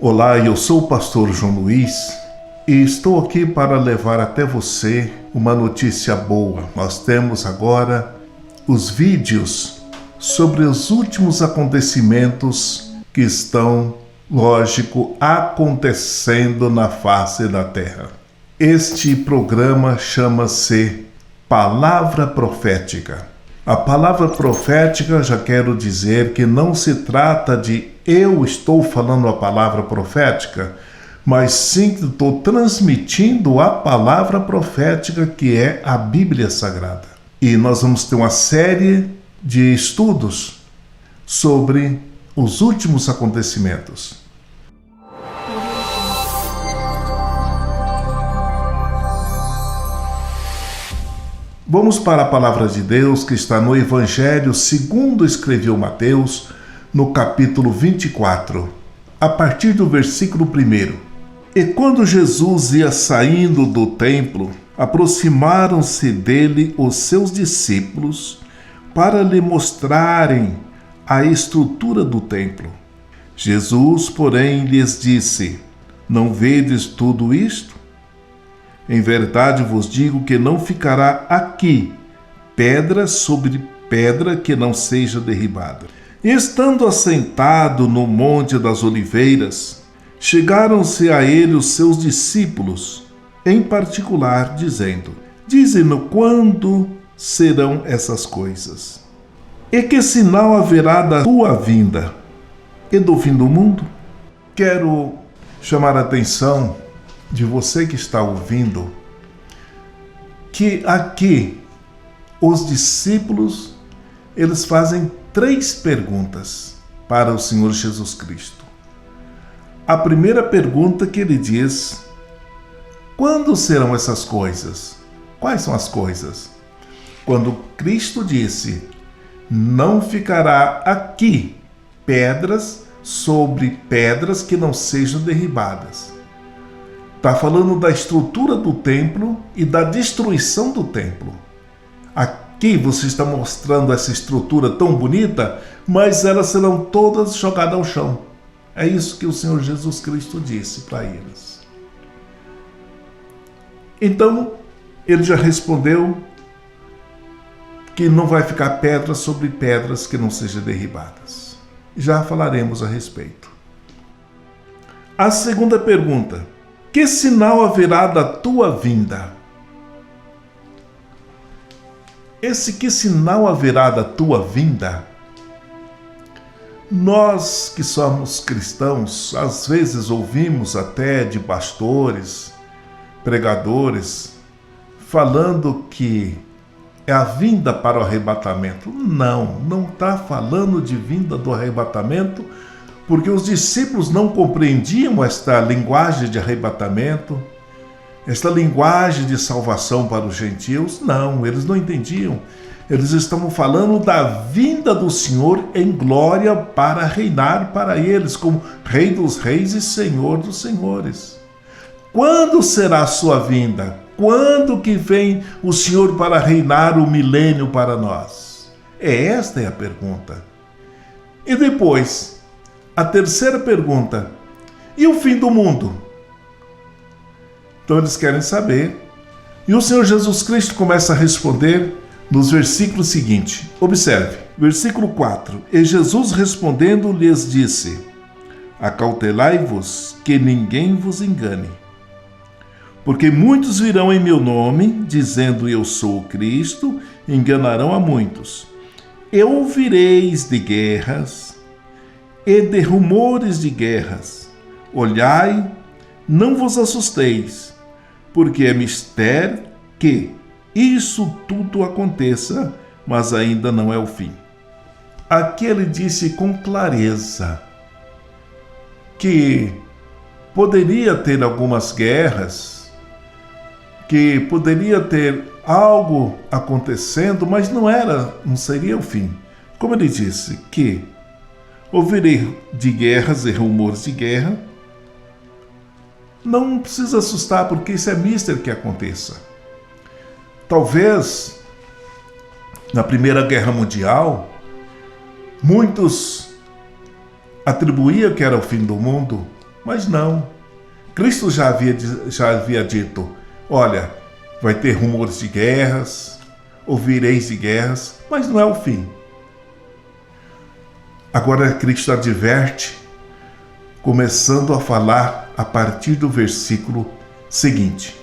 Olá, eu sou o pastor João Luiz e estou aqui para levar até você uma notícia boa. Nós temos agora os vídeos sobre os últimos acontecimentos que estão, lógico, acontecendo na face da terra. Este programa chama-se Palavra Profética. A palavra profética, já quero dizer que não se trata de eu estou falando a palavra profética, mas sim que estou transmitindo a palavra profética que é a Bíblia Sagrada. E nós vamos ter uma série de estudos sobre os últimos acontecimentos. Vamos para a palavra de Deus que está no Evangelho segundo escreveu Mateus, no capítulo 24, a partir do versículo 1. E quando Jesus ia saindo do templo, aproximaram-se dele os seus discípulos para lhe mostrarem a estrutura do templo. Jesus, porém, lhes disse: Não vedes tudo isto? Em verdade vos digo que não ficará aqui pedra sobre pedra que não seja derribada. E estando assentado no Monte das Oliveiras, chegaram-se a ele os seus discípulos, em particular, dizendo: Dize-nos quando serão essas coisas? E que sinal haverá da tua vinda e do fim do mundo? Quero chamar a atenção de você que está ouvindo, que aqui os discípulos, eles fazem 3 perguntas para o Senhor Jesus Cristo. A primeira pergunta que ele diz: quando serão essas coisas? Quais são as coisas? Quando Cristo disse: não ficará aqui pedras sobre pedras que não sejam derribadas. Está falando da estrutura do templo e da destruição do templo. Aqui você está mostrando essa estrutura tão bonita, mas elas serão todas jogadas ao chão. É isso que o Senhor Jesus Cristo disse para eles. Então, ele já respondeu que não vai ficar pedras sobre pedras que não sejam derribadas. Já falaremos a respeito. A segunda pergunta: que sinal haverá da tua vinda? Esse que sinal haverá da tua vinda? Nós que somos cristãos, às vezes ouvimos até de pastores, pregadores, falando que é a vinda para o arrebatamento. Não está falando de vinda do arrebatamento, porque os discípulos não compreendiam esta linguagem de arrebatamento, esta linguagem de salvação para os gentios. Não, eles não entendiam. Eles estavam falando da vinda do Senhor em glória para reinar para eles como Rei dos Reis e Senhor dos Senhores. Quando será a sua vinda? Quando que vem o Senhor para reinar o milênio para nós? Esta é a pergunta. E depois, a terceira pergunta: e o fim do mundo? Então eles querem saber. E o Senhor Jesus Cristo começa a responder nos versículos seguintes. Observe, versículo 4. E Jesus respondendo lhes disse: Acautelai-vos que ninguém vos engane. Porque muitos virão em meu nome, dizendo eu sou o Cristo, enganarão a muitos. E ouvireis de guerras e de rumores de guerras. Olhai, não vos assusteis, porque é mistério que isso tudo aconteça, mas ainda não é o fim. Aqui ele disse com clareza que poderia ter algumas guerras, que poderia ter algo acontecendo, mas não seria o fim. Como ele disse, que ouvirei de guerras e rumores de guerra. Não precisa assustar, porque isso é mister que aconteça. Talvez, na Primeira Guerra Mundial, muitos atribuíam que era o fim do mundo Mas não. Cristo já havia dito, olha, vai ter rumores de guerras, ouvireis de guerras, mas não é o fim. Agora Cristo adverte, começando a falar a partir do versículo seguinte.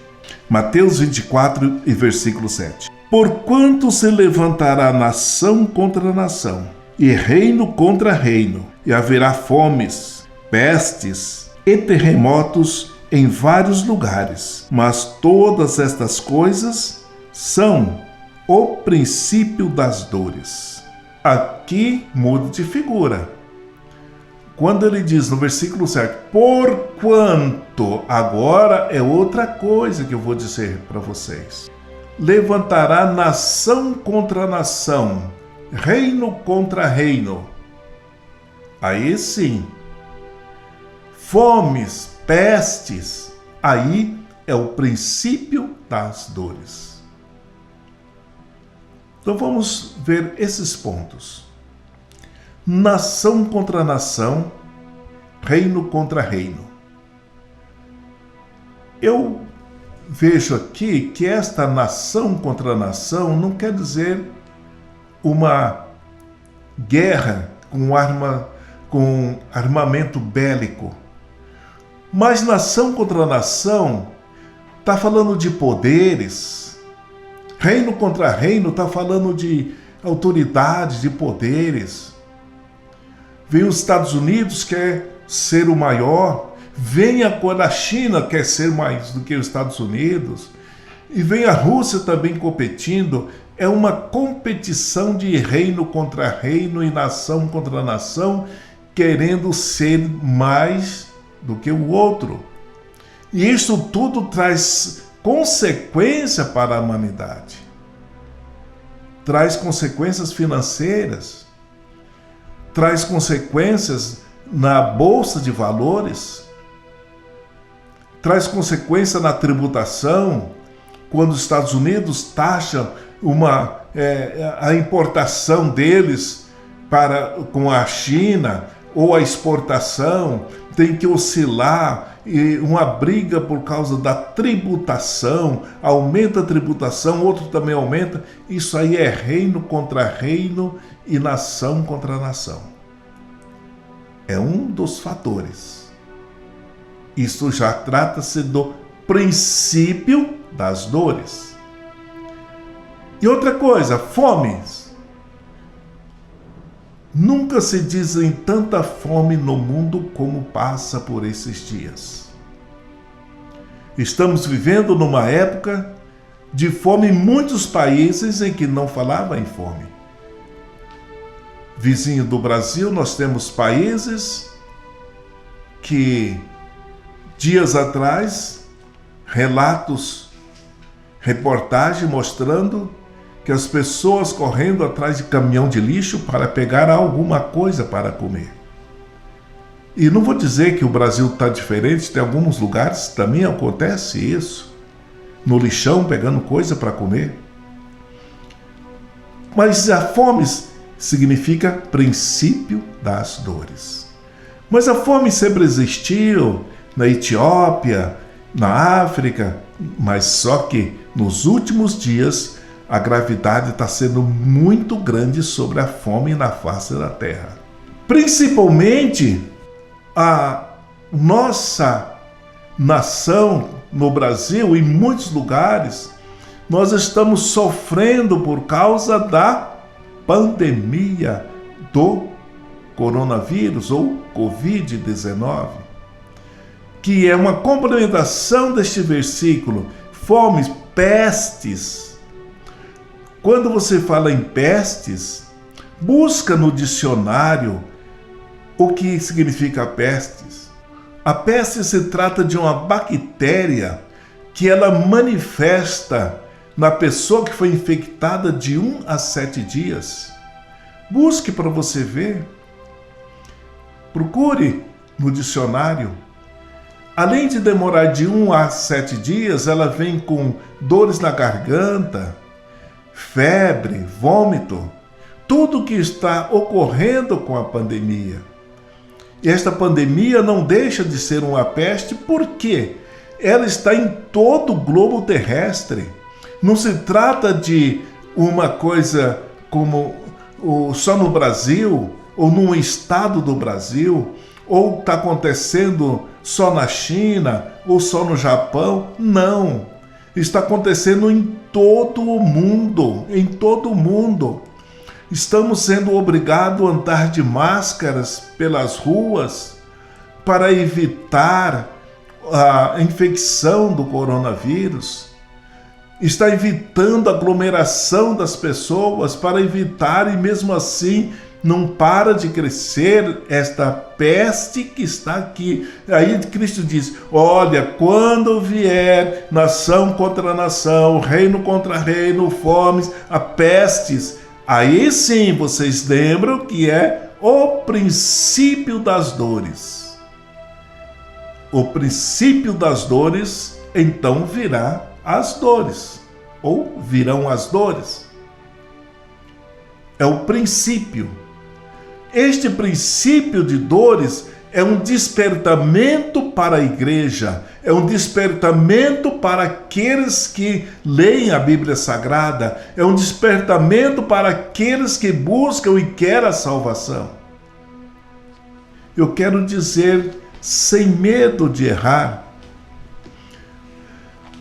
Mateus 24 e versículo 7. Porquanto se levantará nação contra nação, e reino contra reino, e haverá fomes, pestes e terremotos em vários lugares. Mas todas estas coisas são o princípio das dores. Aqui muda de figura. Quando ele diz no versículo 7, porquanto, agora é outra coisa que eu vou dizer para vocês. Levantará nação contra nação, reino contra reino. Aí sim, fomes, pestes, aí é o princípio das dores. Então vamos ver esses pontos. Nação contra nação, reino contra reino. Eu vejo aqui que esta nação contra nação não quer dizer uma guerra com armamento bélico. Mas nação contra nação está falando de poderes. Reino contra reino está falando de autoridades, de poderes. Vem os Estados Unidos, quer ser o maior. Vem a China, quer ser mais do que os Estados Unidos. E vem a Rússia também competindo. É uma competição de reino contra reino e nação contra nação, querendo ser mais do que o outro. E isso tudo traz consequência para a humanidade. Traz consequências financeiras, traz consequências na bolsa de valores, traz consequência na tributação, quando os Estados Unidos taxam a importação deles com a China, ou a exportação, tem que oscilar, e uma briga por causa da tributação, aumenta a tributação, outro também aumenta. Isso aí é reino contra reino e nação contra nação. É um dos fatores. Isso já trata-se do princípio das dores. E outra coisa, fomes. Nunca se dizem tanta fome no mundo como passa por esses dias. Estamos vivendo numa época de fome em muitos países em que não falava em fome. Vizinho do Brasil, nós temos países que, dias atrás, reportagem mostrando que as pessoas correndo atrás de caminhão de lixo para pegar alguma coisa para comer. E não vou dizer que o Brasil está diferente, tem alguns lugares que também acontece isso, no lixão pegando coisa para comer. Mas a fome significa princípio das dores. Mas a fome sempre existiu na Etiópia, na África, mas só que nos últimos dias a gravidade está sendo muito grande sobre a fome na face da terra. Principalmente a nossa nação no Brasil, em muitos lugares, nós estamos sofrendo por causa da pandemia do coronavírus ou Covid-19, que é uma complementação deste versículo, fomes, pestes. Quando você fala em pestes, busca no dicionário o que significa pestes. A peste se trata de uma bactéria que ela manifesta na pessoa que foi infectada de 1 a 7 dias. Busque para você ver. Procure no dicionário. Além de demorar de 1 a 7 dias, ela vem com dores na garganta, febre, vômito, tudo que está ocorrendo com a pandemia. Esta pandemia não deixa de ser uma peste porque ela está em todo o globo terrestre. Não se trata de uma coisa como só no Brasil, ou num estado do Brasil, ou está acontecendo só na China, ou só no Japão. Não. Está acontecendo em todo o mundo, em todo o mundo. Estamos sendo obrigados a andar de máscaras pelas ruas para evitar a infecção do coronavírus. Está evitando a aglomeração das pessoas para evitar, e mesmo assim não para de crescer esta peste que está aqui. Aí Cristo diz: olha, quando vier nação contra nação, reino contra reino, fomes, a pestes, aí sim vocês lembram que é o princípio das dores. O princípio das dores, então virá as dores, ou virão as dores. É o princípio. Este princípio de dores é um despertamento para a igreja, é um despertamento para aqueles que leem a Bíblia Sagrada, é um despertamento para aqueles que buscam e querem a salvação. Eu quero dizer, sem medo de errar,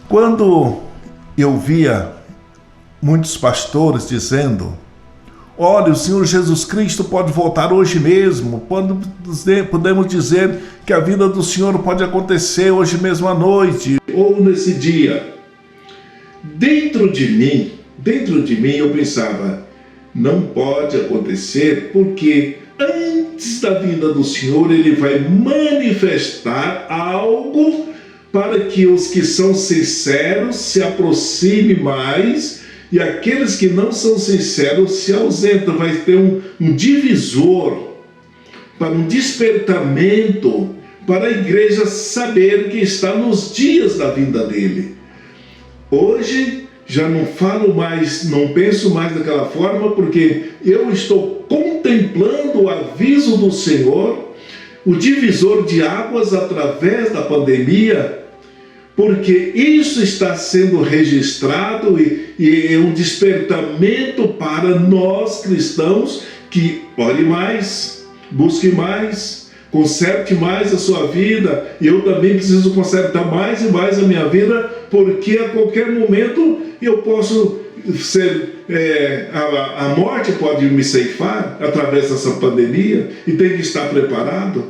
quando eu via muitos pastores dizendo: olha, o Senhor Jesus Cristo pode voltar hoje mesmo, podemos dizer que a vinda do Senhor pode acontecer hoje mesmo à noite, ou nesse dia. Dentro de mim eu pensava, não pode acontecer, porque antes da vinda do Senhor Ele vai manifestar algo para que os que são sinceros se aproximem mais e aqueles que não são sinceros se ausentam. Vai ter um divisor, para um despertamento, para a igreja saber que está nos dias da vinda dele. Hoje já não falo mais, não penso mais daquela forma, porque eu estou contemplando o aviso do Senhor, o divisor de águas através da pandemia, porque isso está sendo registrado e é um despertamento para nós cristãos que ore mais, busque mais, conserte mais a sua vida. Eu também preciso consertar mais e mais a minha vida, porque a qualquer momento eu posso ser, a morte pode me ceifar através dessa pandemia e tem que estar preparado.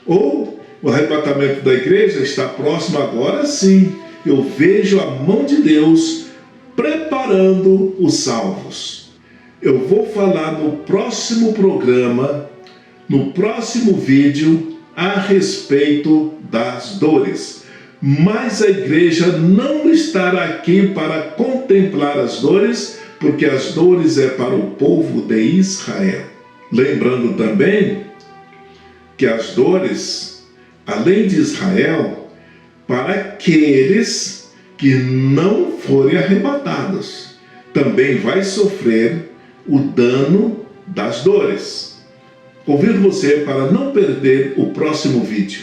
Ou o arrebatamento da igreja está próximo agora, sim. Eu vejo a mão de Deus preparando os salvos. Eu vou falar no próximo programa, no próximo vídeo, a respeito das dores. Mas a igreja não estará aqui para contemplar as dores, porque as dores é para o povo de Israel. Lembrando também que as dores, além de Israel, para aqueles que não forem arrebatados, também vai sofrer o dano das dores. Convido você para não perder o próximo vídeo.